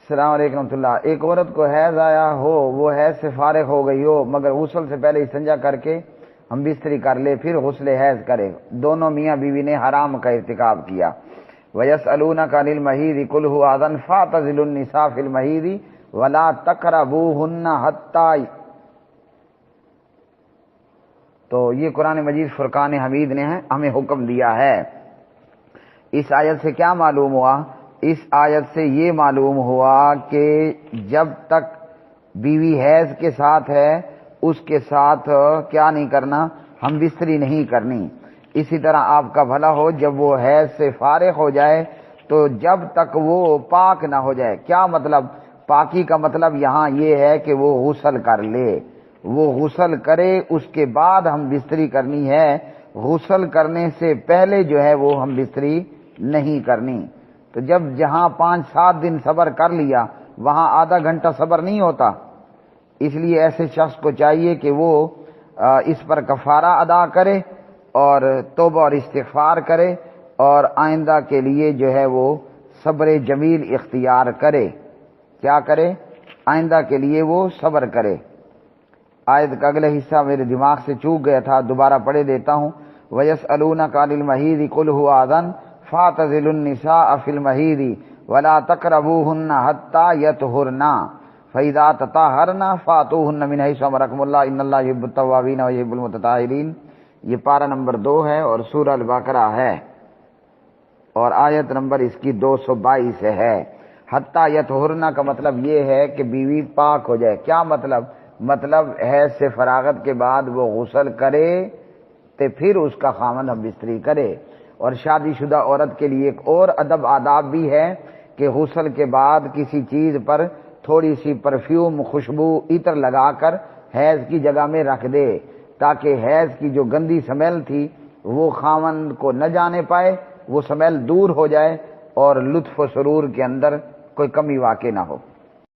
السلام علیکم رحمۃ اللہ۔ ایک عورت کو حیض آیا ہو، وہ حیض سے فارغ ہو گئی ہو، مگر غسل سے پہلے استنجا کر کے ہم بستری کر لے، پھر غسل حیض کرے، دونوں میاں بیوی نے حرام کا ارتکاب کیا۔ وَيَسْأَلُونَكَ عَنِ الْمَحِيضِ قُلْ هُوَ أَذًى فَاعْتَزِلُوا النِّسَاءَ فِي الْمَحِيضِ وَلَا تَقْرَبُوهُنَّ حَتَّىٰ۔ تو یہ قرآن مجید فرقان حمید نے ہمیں حکم دیا ہے۔ اس آیت سے کیا معلوم ہوا؟ اس آیت سے یہ معلوم ہوا کہ جب تک بیوی حیض کے ساتھ ہے اس کے ساتھ کیا نہیں کرنا، ہم بستری نہیں کرنی۔ اسی طرح آپ کا بھلا ہو، جب وہ حیض سے فارغ ہو جائے تو جب تک وہ پاک نہ ہو جائے، کیا مطلب؟ پاکی کا مطلب یہاں یہ ہے کہ وہ غسل کر لے، وہ غسل کرے، اس کے بعد ہم بستری کرنی ہے۔ غسل کرنے سے پہلے جو ہے وہ ہم بستری نہیں کرنی۔ تو جب جہاں 5-7 دن صبر کر لیا وہاں آدھا گھنٹہ صبر نہیں ہوتا۔ اس لیے ایسے شخص کو چاہیے کہ وہ اس پر کفارہ ادا کرے اور توبہ اور استغفار کرے اور آئندہ کے لیے جو ہے وہ صبر جمیل اختیار کرے۔ کیا کرے؟ آئندہ کے لیے وہ صبر کرے۔ آیت کا اگلا حصہ میرے دماغ سے چوک گیا تھا، دوبارہ پڑھے دیتا ہوں۔ وَيَسْأَلُونَكَ عَنِ الْمَحِيضِ قُلْ هُوَ أَذًى فَاعْتَزِلُوا النِّسَاءَ فِي الْمَحِيضِ وَلَا تَقْرَبُوهُنَّ حَتَّىٰ يَطْهُرْنَ فَإِذَا تَطَهَّرْنَ فَأْتُوهُنَّ مِنْ حَيْثُ أَمَرَكُمُ اللَّهُ إِنَّ اللَّهَ يُحِبُّ التَّوَّابِينَ وَيُحِبُّ الْمُتَطَهِّرِينَ۔ یہ پارہ نمبر 2 ہے اور سورہ البقرہ ہے اور آیت نمبر اس کی 222 ہے۔ حتیٰ یطہرن کا مطلب یہ ہے کہ بیوی پاک ہو جائے۔ کیا مطلب؟ مطلب حیض سے فراغت کے بعد وہ غسل کرے تو پھر اس کا خامن ہم بستری کرے۔ اور شادی شدہ عورت کے لیے ایک اور ادب آداب بھی ہے کہ غسل کے بعد کسی چیز پر تھوڑی سی پرفیوم، خوشبو، عطر لگا کر حیض کی جگہ میں رکھ دے تاکہ حیض کی جو گندی سمیل تھی وہ خامن کو نہ جانے پائے، وہ سمیل دور ہو جائے اور لطف و سرور کے اندر کوئی کمی واقع نہ ہو۔